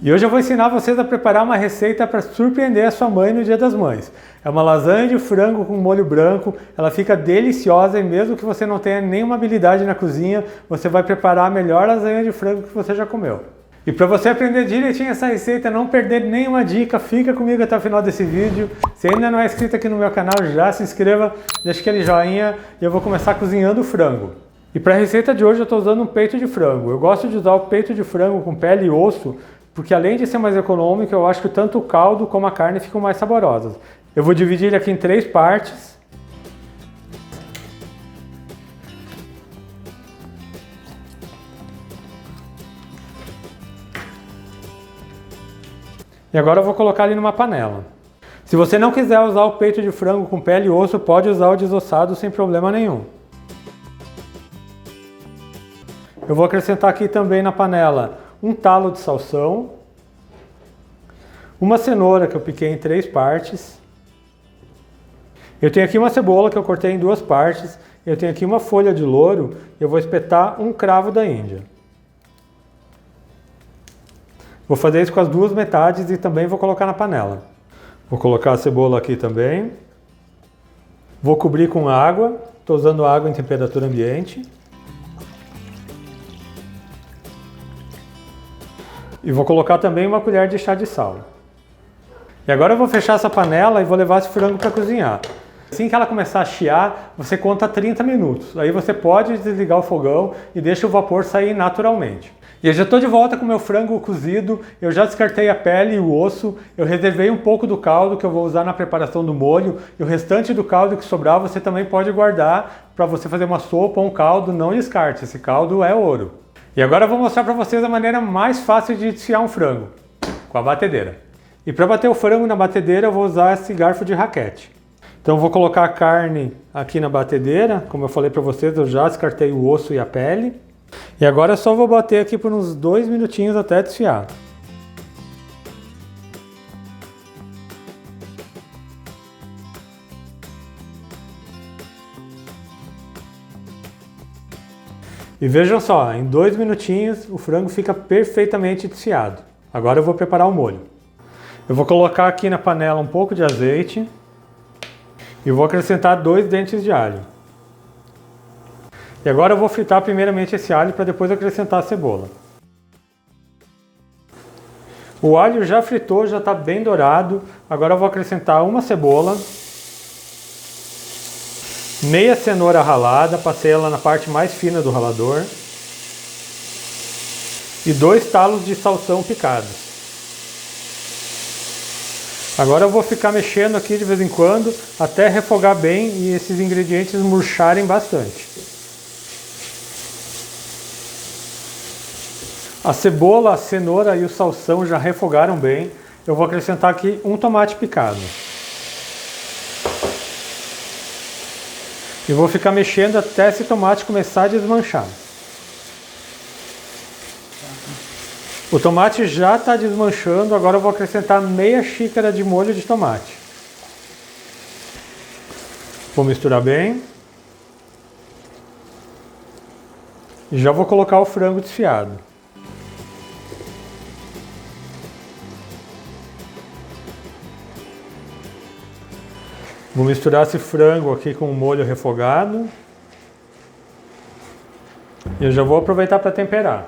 E hoje eu vou ensinar vocês a preparar uma receita para surpreender a sua mãe no Dia das Mães. É uma lasanha de frango com molho branco, ela fica deliciosa e mesmo que você não tenha nenhuma habilidade na cozinha, você vai preparar a melhor lasanha de frango que você já comeu. E para você aprender direitinho essa receita, não perder nenhuma dica, fica comigo até o final desse vídeo. Se ainda não é inscrito aqui no meu canal, já se inscreva, deixa aquele joinha e eu vou começar cozinhando o frango. E para a receita de hoje eu estou usando um peito de frango. Eu gosto de usar o peito de frango com pele e osso, porque além de ser mais econômico, eu acho que tanto o caldo como a carne ficam mais saborosas. Eu vou dividir ele aqui em 3 partes. E agora eu vou colocar ele numa panela. Se você não quiser usar o peito de frango com pele e osso, pode usar o desossado sem problema nenhum. Eu vou acrescentar aqui também na panela um talo de salsão, uma cenoura que eu piquei em 3 partes, eu tenho aqui uma cebola que eu cortei em 2 partes, eu tenho aqui uma folha de louro e eu vou espetar um cravo da Índia. Vou fazer isso com as 2 metades e também vou colocar na panela. Vou colocar a cebola aqui também, vou cobrir com água, estou usando água em temperatura ambiente. E vou colocar também uma colher de chá de sal. E agora eu vou fechar essa panela e vou levar esse frango para cozinhar. Assim que ela começar a chiar, você conta 30 minutos. Aí você pode desligar o fogão e deixa o vapor sair naturalmente. E eu já estou de volta com o meu frango cozido, eu já descartei a pele e o osso, eu reservei um pouco do caldo que eu vou usar na preparação do molho, e o restante do caldo que sobrar você também pode guardar para você fazer uma sopa ou um caldo, não descarte, esse caldo é ouro. E agora eu vou mostrar para vocês a maneira mais fácil de desfiar um frango, com a batedeira. E para bater o frango na batedeira eu vou usar esse garfo de raquete. Então eu vou colocar a carne aqui na batedeira, como eu falei para vocês, eu já descartei o osso e a pele. E agora eu só vou bater aqui por uns 2 minutinhos até desfiar. E vejam só, em 2 minutinhos o frango fica perfeitamente desfiado. Agora eu vou preparar o molho. Eu vou colocar aqui na panela um pouco de azeite e vou acrescentar 2 dentes de alho. E agora eu vou fritar primeiramente esse alho para depois acrescentar a cebola. O alho já fritou, já está bem dourado. Agora eu vou acrescentar uma cebola, meia cenoura ralada, passei ela na parte mais fina do ralador, e 2 talos de salsão picados. Agora eu vou ficar mexendo aqui de vez em quando até refogar bem e esses ingredientes murcharem bastante. A cebola, a cenoura e o salsão já refogaram bem. Eu vou acrescentar aqui um tomate picado. E vou ficar mexendo até esse tomate começar a desmanchar. O tomate já está desmanchando, agora eu vou acrescentar meia xícara de molho de tomate. Vou misturar bem. E já vou colocar o frango desfiado. Vou misturar esse frango aqui com o molho refogado. E eu já vou aproveitar para temperar.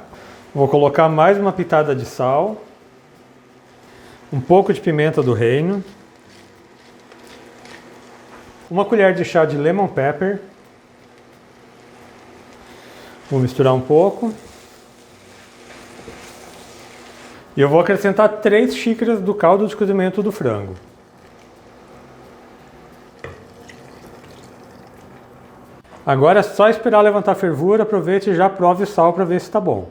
Vou colocar mais uma pitada de sal, um pouco de pimenta do reino, uma colher de chá de lemon pepper. Vou misturar um pouco. E eu vou acrescentar 3 xícaras do caldo de cozimento do frango. Agora é só esperar levantar a fervura, aproveite e já prove o sal para ver se está bom.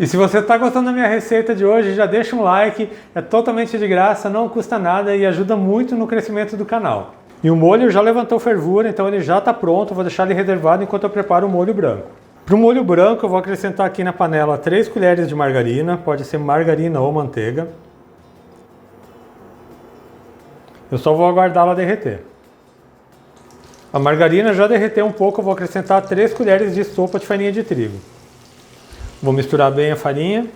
E se você está gostando da minha receita de hoje, já deixa um like, é totalmente de graça, não custa nada e ajuda muito no crescimento do canal. E o molho já levantou fervura, então ele já está pronto, vou deixar ele reservado enquanto eu preparo o molho branco. Para o molho branco eu vou acrescentar aqui na panela 3 colheres de margarina, pode ser margarina ou manteiga. Eu só vou aguardar ela derreter. A margarina já derreteu um pouco, eu vou acrescentar 3 colheres de sopa de farinha de trigo. Vou misturar bem a farinha.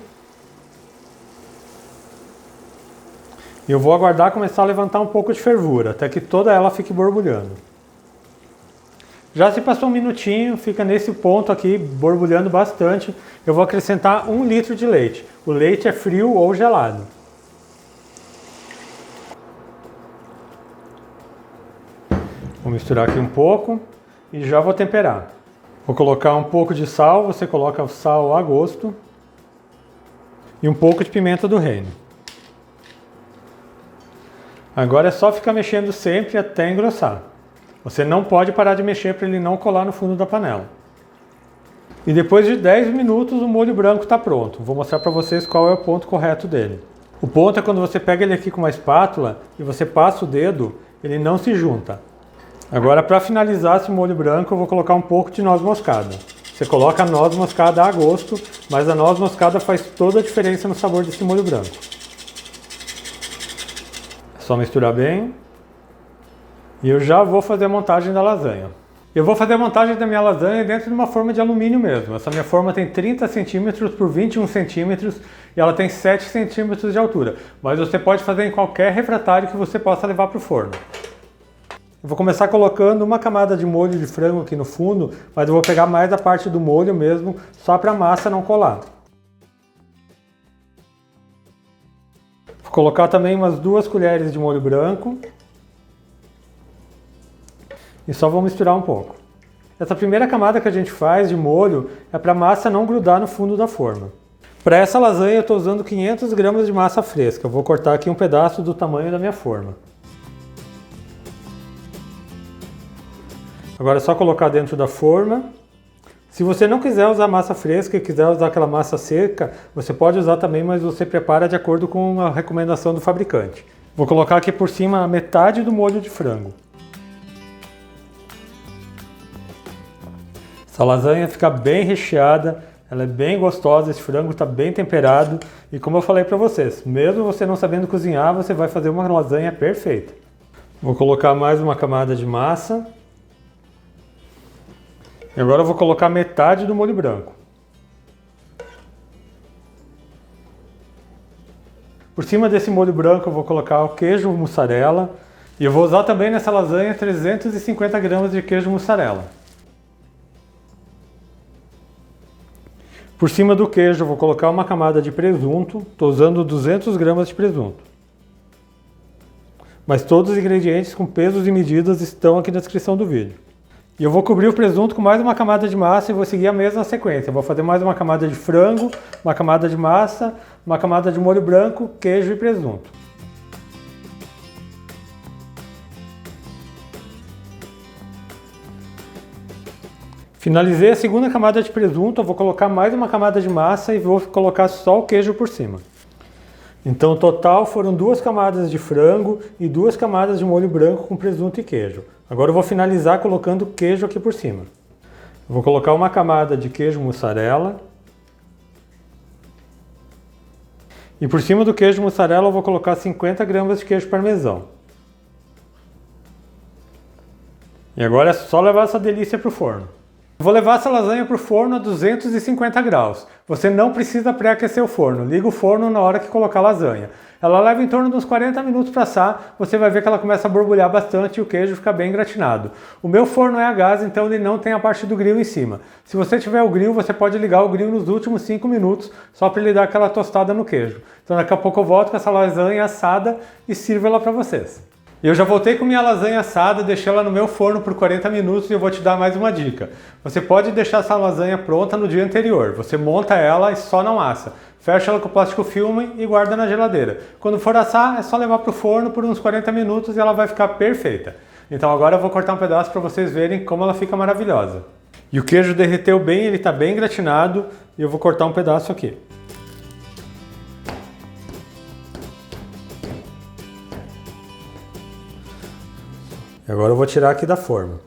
E eu vou aguardar começar a levantar um pouco de fervura, até que toda ela fique borbulhando. Já se passou um minutinho, fica nesse ponto aqui, borbulhando bastante, eu vou acrescentar 1 litro de leite. O leite é frio ou gelado. Vou misturar aqui um pouco e já vou temperar. Vou colocar um pouco de sal, você coloca o sal a gosto. E um pouco de pimenta do reino. Agora é só ficar mexendo sempre até engrossar. Você não pode parar de mexer para ele não colar no fundo da panela. E depois de 10 minutos o molho branco está pronto. Vou mostrar para vocês qual é o ponto correto dele. O ponto é quando você pega ele aqui com uma espátula e você passa o dedo, ele não se junta. Agora, para finalizar esse molho branco, eu vou colocar um pouco de noz moscada. Você coloca a noz moscada a gosto, mas a noz moscada faz toda a diferença no sabor desse molho branco. É só misturar bem. E eu já vou fazer a montagem da lasanha. Eu vou fazer a montagem da minha lasanha dentro de uma forma de alumínio mesmo. Essa minha forma tem 30 cm por 21 cm e ela tem 7 cm de altura. Mas você pode fazer em qualquer refratário que você possa levar para o forno. Eu vou começar colocando uma camada de molho de frango aqui no fundo, mas eu vou pegar mais a parte do molho mesmo, só para a massa não colar. Vou colocar também umas 2 colheres de molho branco. E só vou misturar um pouco. Essa primeira camada que a gente faz de molho é para a massa não grudar no fundo da forma. Para essa lasanha eu estou usando 500 gramas de massa fresca. Eu vou cortar aqui um pedaço do tamanho da minha forma. Agora é só colocar dentro da forma. Se você não quiser usar massa fresca e quiser usar aquela massa seca, você pode usar também, mas você prepara de acordo com a recomendação do fabricante. Vou colocar aqui por cima a metade do molho de frango. Essa lasanha fica bem recheada, ela é bem gostosa, esse frango está bem temperado. E como eu falei para vocês, mesmo você não sabendo cozinhar, você vai fazer uma lasanha perfeita. Vou colocar mais uma camada de massa. E agora eu vou colocar metade do molho branco. Por cima desse molho branco eu vou colocar o queijo mussarela. E eu vou usar também nessa lasanha 350 gramas de queijo mussarela. Por cima do queijo eu vou colocar uma camada de presunto. Estou usando 200 gramas de presunto. Mas todos os ingredientes com pesos e medidas estão aqui na descrição do vídeo. E eu vou cobrir o presunto com mais uma camada de massa e vou seguir a mesma sequência. Eu vou fazer mais uma camada de frango, uma camada de massa, uma camada de molho branco, queijo e presunto. Finalizei a segunda camada de presunto, eu vou colocar mais uma camada de massa e vou colocar só o queijo por cima. Então, no total foram 2 camadas de frango e 2 camadas de molho branco com presunto e queijo. Agora eu vou finalizar colocando queijo aqui por cima. Eu vou colocar uma camada de queijo mussarela. E por cima do queijo mussarela eu vou colocar 50 gramas de queijo parmesão. E agora é só levar essa delícia para o forno. Vou levar essa lasanha para o forno a 250 graus. Você não precisa pré-aquecer o forno. Liga o forno na hora que colocar a lasanha. Ela leva em torno de uns 40 minutos para assar. Você vai ver que ela começa a borbulhar bastante e o queijo fica bem gratinado. O meu forno é a gás, então ele não tem a parte do grill em cima. Se você tiver o grill, você pode ligar o grill nos últimos 5 minutos, só para ele dar aquela tostada no queijo. Então daqui a pouco eu volto com essa lasanha assada e sirvo ela para vocês. Eu já voltei com minha lasanha assada, deixei ela no meu forno por 40 minutos e eu vou te dar mais uma dica. Você pode deixar essa lasanha pronta no dia anterior. Você monta ela e só não assa. Fecha ela com plástico filme e guarda na geladeira. Quando for assar, é só levar para o forno por uns 40 minutos e ela vai ficar perfeita. Então agora eu vou cortar um pedaço para vocês verem como ela fica maravilhosa. E o queijo derreteu bem, ele está bem gratinado e eu vou cortar um pedaço aqui. Agora eu vou tirar aqui da forma.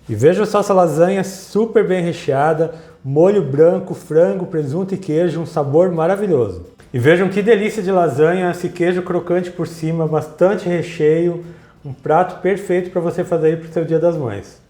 E veja só essa lasanha super bem recheada, molho branco, frango, presunto e queijo, um sabor maravilhoso. E vejam que delícia de lasanha, esse queijo crocante por cima, bastante recheio, um prato perfeito para você fazer aí para o seu Dia das Mães.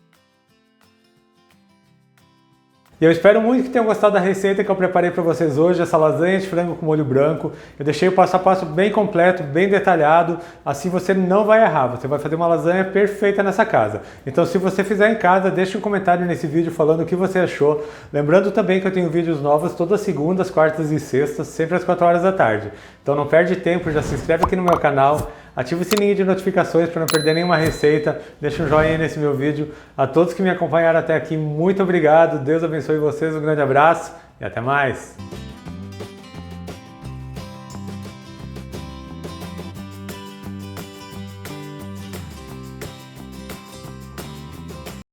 E eu espero muito que tenham gostado da receita que eu preparei para vocês hoje, essa lasanha de frango com molho branco. Eu deixei o passo a passo bem completo, bem detalhado, assim você não vai errar, você vai fazer uma lasanha perfeita nessa casa. Então se você fizer em casa, deixe um comentário nesse vídeo falando o que você achou. Lembrando também que eu tenho vídeos novos todas as segundas, quartas e sextas, sempre às 4 horas da tarde. Então não perde tempo, já se inscreve aqui no meu canal, ativa o sininho de notificações para não perder nenhuma receita, deixa um joinha aí nesse meu vídeo. A todos que me acompanharam até aqui, muito obrigado, Deus abençoe vocês, um grande abraço e até mais!